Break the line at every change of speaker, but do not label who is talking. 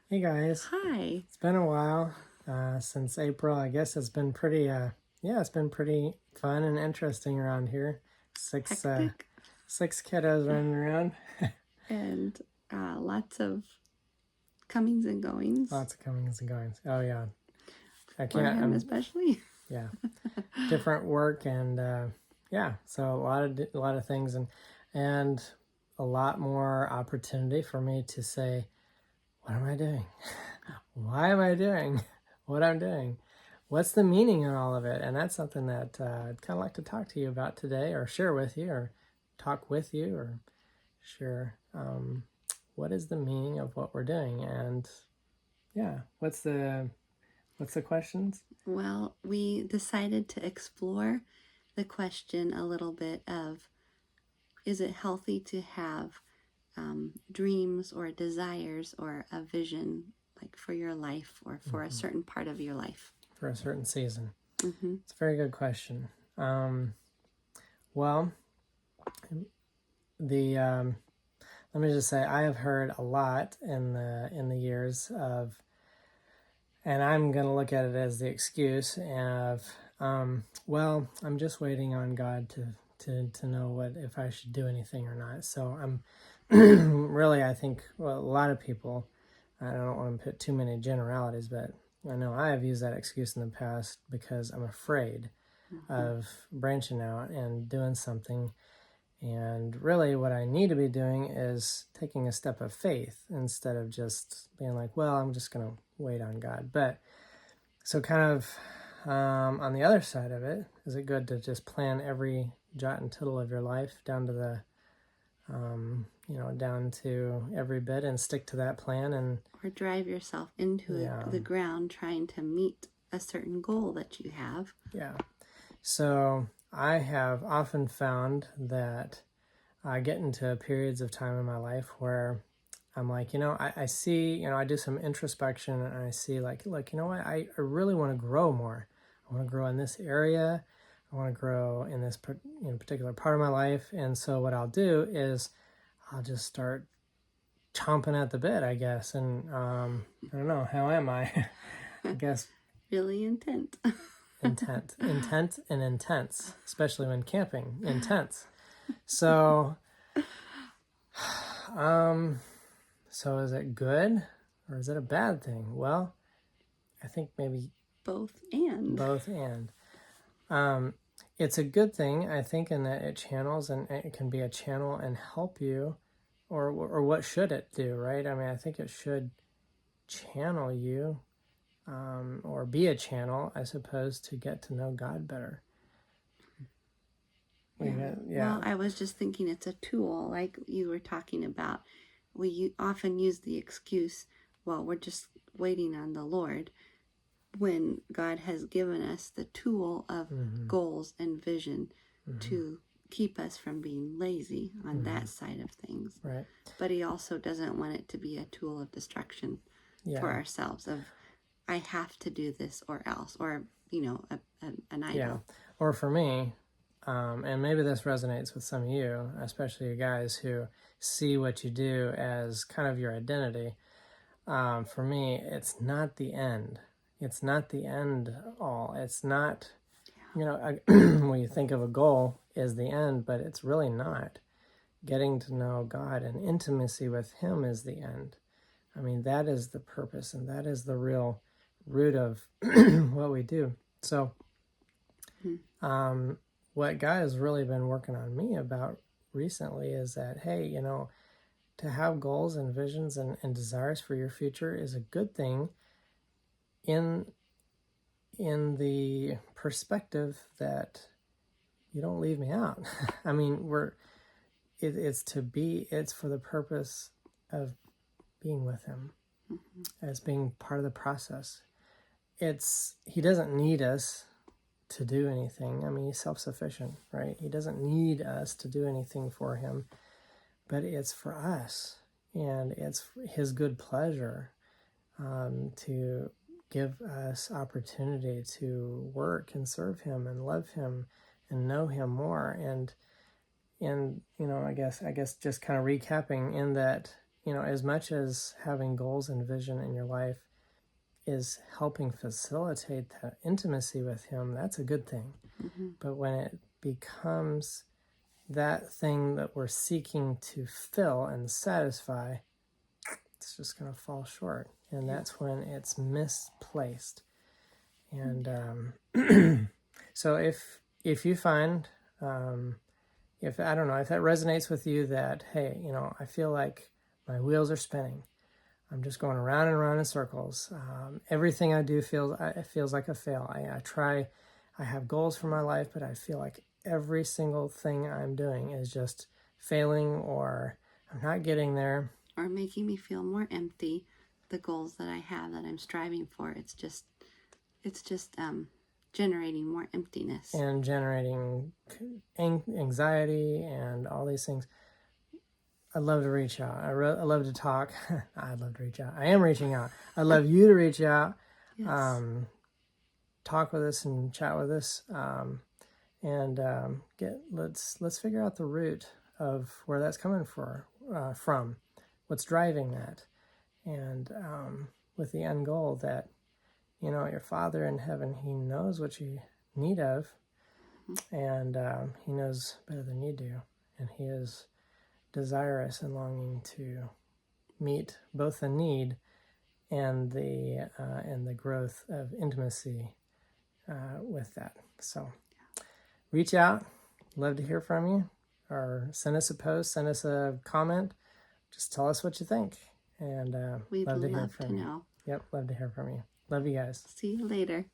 Hey guys,
Hi.
it's been a while since April. I guess it's been it's been pretty fun and interesting around here. Six, uh,
Hectic
six kiddos running around.
and lots of comings and goings
Lots of comings and goings. Oh yeah, I
for
can't.
him especially.
Yeah, different work and yeah, so a lot of things and a lot more opportunity for me to say, what am I doing? Why am I doing what I'm doing? What's the meaning in all of it? And that's something that I'd kind of like to talk to you about today, or share with you, or talk with you, or share what is the meaning of what we're doing. And yeah, what's the questions?
Well, we decided to explore the question a little bit of, is it healthy to have dreams or desires or a vision like for your life or for a certain part of your life?
For a certain season?
Mm-hmm.
It's a very good question. Well, the let me just say I have heard a lot in the years of, and I'm going to look at it as the excuse of, well, I'm just waiting on God to know what if I should do anything or not. So I'm really, I think, well, a lot of people, I don't want to put too many generalities, but I know I have used that excuse in the past because I'm afraid of branching out and doing something. And really, what I need to be doing is taking a step of faith instead of just being like, well, I'm just going to wait on God. But so, kind of on the other side of it, is it good to just plan every jot and tittle of your life down to down to every bit and stick to that plan? And
Or drive yourself into
yeah,
the ground trying to meet a certain goal that you have.
yeah. So, I have often found that I get into periods of time in my life where I'm like, I see, I do some introspection and I see like, look, you know what, I really want to grow more. I want to grow in this area. I want to grow in this particular part of my life. And so what I'll do is I'll just start chomping at the bit, I guess. And I don't know, how am I? I guess
Really intent.
intent and intense, especially when camping, intense. So, so is it good or is it a bad thing? Well, I think maybe
Both and.
both and. It's a good thing, I think, in that it channels and it can be a channel and help you, or what should it do, right? I mean, I think it should channel you, or be a channel, I suppose, to get to know God better.
Yeah. Well, I was just thinking it's a tool, like you were talking about. We often use the excuse, well, we're just waiting on the Lord, when God has given us the tool of goals and vision to keep us from being lazy on that side of things.
Right.
But He also doesn't want it to be a tool of destruction for ourselves, of I have to do this or else, or, an idol.
Yeah. Or for me, and maybe this resonates with some of you, especially you guys who see what you do as kind of your identity. For me, it's not the end. It's not the end all. It's not, when you think of a goal is the end, but it's really not. Getting to know God and intimacy with Him is the end. I mean, that is the purpose, and that is the real root of what we do. So, what God has really been working on me about recently is that, hey, to have goals and visions and desires for your future is a good thing in the perspective that you don't leave me out. I mean, it's for the purpose of being with Him, as being part of the process. He doesn't need us to do anything. I mean, He's self-sufficient, right? He doesn't need us to do anything for Him, but it's for us, and it's His good pleasure to give us opportunity to work and serve Him and love Him and know Him more. And I guess just kind of recapping in that, as much as having goals and vision in your life is helping facilitate that intimacy with him, that's a good thing.
Mm-hmm.
But when it becomes that thing that we're seeking to fill and satisfy, it's just going to fall short. And that's when it's misplaced. And so if you find, if I don't know, if that resonates with you, that, hey, I feel like my wheels are spinning. I'm just going around and around in circles. Everything I do feels like a fail. I try, I have goals for my life, but I feel like every single thing I'm doing is just failing, or I'm not getting there.
Or making me feel more empty, the goals that I have that I'm striving for. It's just generating more emptiness.
And generating anxiety and all these things. I'd love to reach out. I love to talk. I'd love to reach out. I am reaching out. I'd love you to reach out.
Yes.
Talk with us and chat with us. And let's figure out the root of where that's coming from, what's driving that, and with the end goal that your Father in heaven, he knows what you need of, and he knows better than you do, and he is desirous and longing to meet both the need and the growth of intimacy with that. So reach out. Love to hear from you, or send us a post, send us a comment. Just tell us what you think, and
We'd
love to hear
love
from
to
you.
know.
Yep, love to hear from you. Love you guys.
See you later.